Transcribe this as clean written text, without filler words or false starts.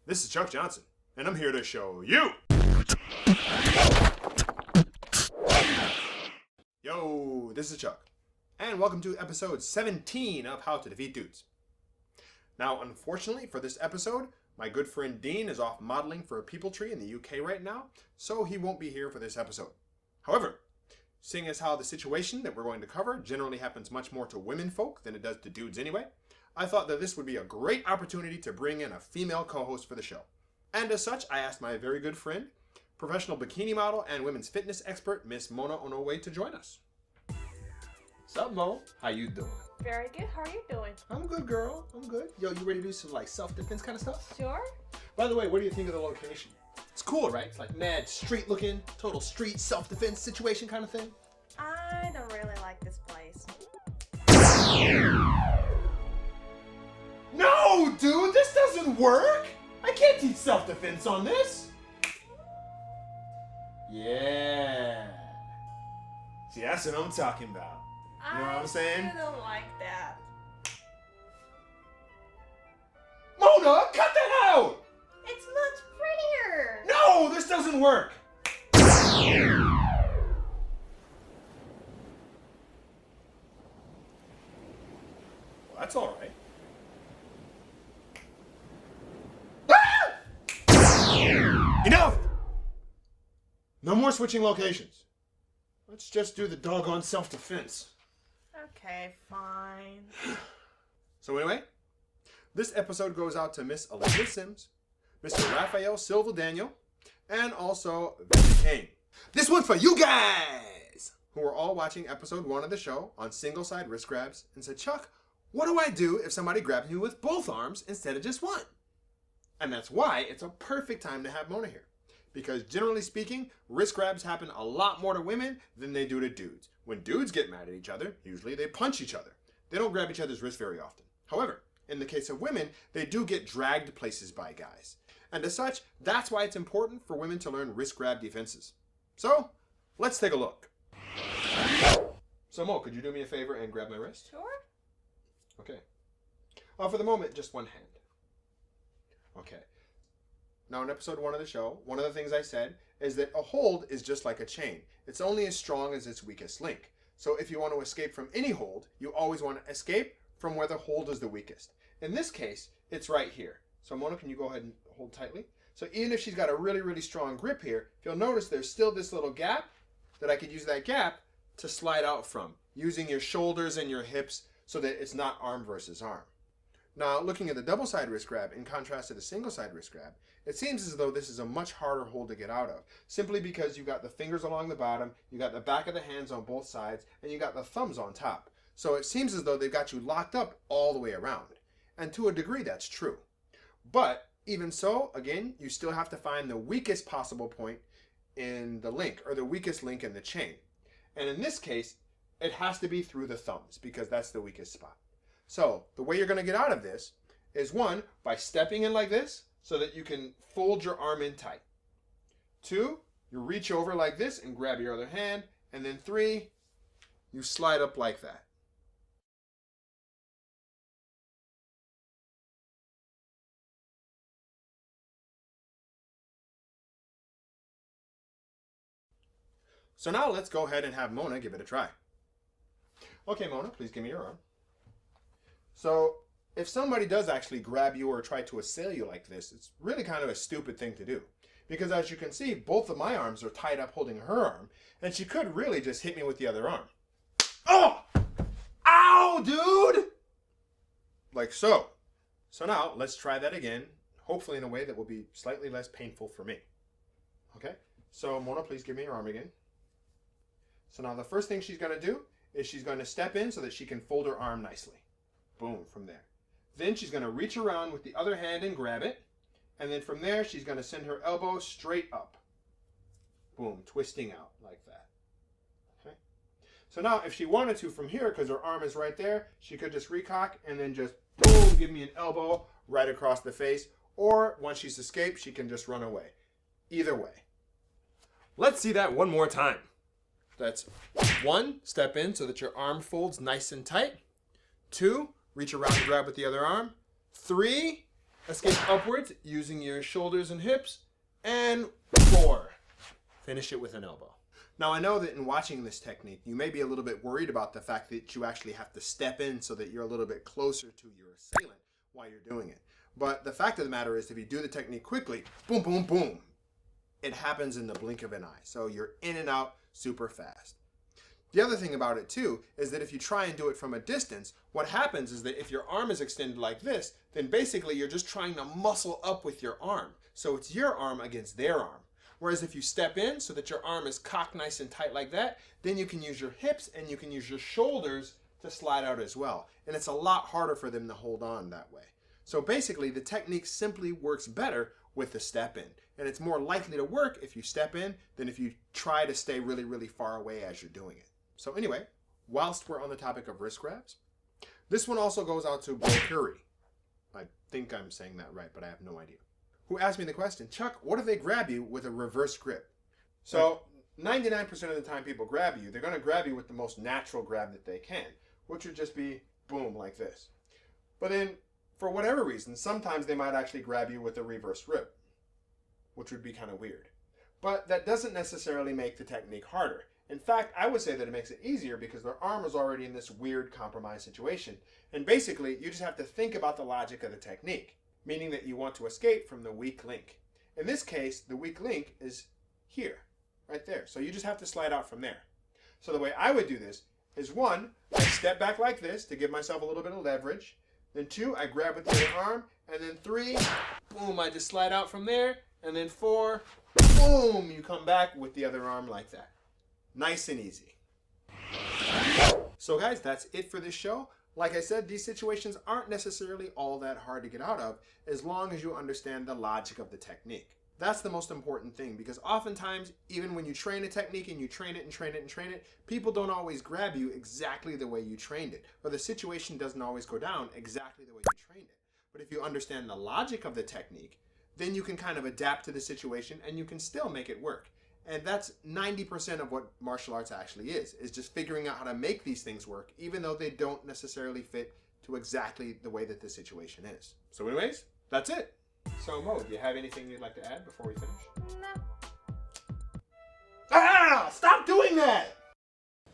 This is Chuck Johnson, and I'm here to show you. Yo, this is Chuck, and welcome to episode 17 of How to Defeat Dudes. Now, unfortunately for this episode, my good friend Dean is off modeling for a People Tree in the UK right now, so he won't be here for this episode. However, seeing as how the situation that we're going to cover generally happens much more to women folk than it does to dudes anyway, I thought that this would be a great opportunity to bring in a female co-host for the show. And as such, I asked my very good friend, professional bikini model and women's fitness expert, Miss Mona Onowe, to join us. What's up, Mo? How you doing? Very good. How are you doing? I'm good, girl. I'm good. Yo, you ready to do some like self-defense kind of stuff? Sure. By the way, what do you think of the location? It's cool, right? It's like mad street looking, total street self-defense situation kind of thing. I don't really like this place. No, dude, this doesn't work. I can't teach self-defense on this. Yeah. See, that's what I'm talking about. You know what I'm saying? I don't like that. Mona, cut that out! It's much prettier. No, this doesn't work. Well, that's all right. Enough! No more switching locations. Let's just do the doggone self-defense. Okay, fine. So anyway, this episode goes out to Miss Elizabeth Sims, Mr. Raphael Silva Daniel, and also Vicky Kane. This one's for you guys who are all watching episode 1 of the show on single side wrist grabs and said, Chuck, what do I do if somebody grabs me with both arms instead of just one? And that's why it's a perfect time to have Mona here. Because generally speaking, wrist grabs happen a lot more to women than they do to dudes. When dudes get mad at each other, usually they punch each other. They don't grab each other's wrists very often. However, in the case of women, they do get dragged places by guys. And as such, that's why it's important for women to learn wrist grab defenses. So, let's take a look. So Mo, could you do me a favor and grab my wrist? Sure. Okay. For the moment, just one hand. Okay. Now, in episode 1 of the show, one of the things I said is that a hold is just like a chain. It's only as strong as its weakest link. So if you want to escape from any hold, you always want to escape from where the hold is the weakest. In this case, it's right here. So Mona, can you go ahead and hold tightly? So even if she's got a really, really strong grip here, if you'll notice there's still this little gap that I could use that gap to slide out from, using your shoulders and your hips so that it's not arm versus arm. Now, looking at the double side wrist grab in contrast to the single side wrist grab, it seems as though this is a much harder hold to get out of, simply because you've got the fingers along the bottom, you got the back of the hands on both sides, and you got the thumbs on top. So it seems as though they've got you locked up all the way around. And to a degree, that's true. But even so, again, you still have to find the weakest possible point in the link, or the weakest link in the chain. And in this case, it has to be through the thumbs, because that's the weakest spot. So the way you're going to get out of this is 1, by stepping in like this so that you can fold your arm in tight. 2, you reach over like this and grab your other hand. And then 3, you slide up like that. So now let's go ahead and have Mona give it a try. Okay, Mona, please give me your arm. So, if somebody does actually grab you or try to assail you like this, it's really kind of a stupid thing to do. Because as you can see, both of my arms are tied up holding her arm, and she could really just hit me with the other arm. Oh! Ow, dude! Like so. So now, let's try that again, hopefully in a way that will be slightly less painful for me. Okay? So, Mona, please give me your arm again. So now the first thing she's going to do is she's going to step in so that she can fold her arm nicely. Boom, from there. Then she's going to reach around with the other hand and grab it. And then from there, she's going to send her elbow straight up. Boom, twisting out like that. Okay. So now if she wanted to from here, because her arm is right there, she could just recock and then just boom, give me an elbow right across the face. Or once she's escaped, she can just run away. Either way. Let's see that one more time. That's 1, step in so that your arm folds nice and tight. 2, reach around and grab with the other arm. 3, Escape upwards using your shoulders and hips. And 4. Finish it with an elbow. Now I know that in watching this technique, you may be a little bit worried about the fact that you actually have to step in so that you're a little bit closer to your assailant while you're doing it. But the fact of the matter is, if you do the technique quickly, boom, boom, boom, it happens in the blink of an eye. So you're in and out super fast. The other thing about it too is that if you try and do it from a distance, what happens is that if your arm is extended like this, then basically you're just trying to muscle up with your arm. So it's your arm against their arm. Whereas if you step in so that your arm is cocked nice and tight like that, then you can use your hips and you can use your shoulders to slide out as well. And it's a lot harder for them to hold on that way. So basically the technique simply works better with the step in. And it's more likely to work if you step in than if you try to stay really, really far away as you're doing it. So anyway, whilst we're on the topic of wrist grabs, this one also goes out to Bo Curry. I think I'm saying that right, but I have no idea. Who asked me the question, Chuck, what if they grab you with a reverse grip? So 99% of the time people grab you, they're going to grab you with the most natural grab that they can, which would just be boom, like this. But then, for whatever reason, sometimes they might actually grab you with a reverse grip, which would be kind of weird. But that doesn't necessarily make the technique harder. In fact, I would say that it makes it easier because their arm is already in this weird compromised situation. And basically, you just have to think about the logic of the technique, meaning that you want to escape from the weak link. In this case, the weak link is here, right there. So you just have to slide out from there. So the way I would do this is 1, I step back like this to give myself a little bit of leverage. Then 2, I grab with the other arm. And then 3, boom, I just slide out from there. And then 4, boom, you come back with the other arm like that. Nice and easy. So guys, that's it for this show. Like I said, these situations aren't necessarily all that hard to get out of as long as you understand the logic of the technique. That's the most important thing, because oftentimes, even when you train a technique and you train it and train it and train it, people don't always grab you exactly the way you trained it, or the situation doesn't always go down exactly the way you trained it. But if you understand the logic of the technique, then you can kind of adapt to the situation and you can still make it work. And that's 90% of what martial arts actually is just figuring out how to make these things work, even though they don't necessarily fit to exactly the way that the situation is. So anyways, that's it. So Mo, do you have anything you'd like to add before we finish? No. Ah! Stop doing that!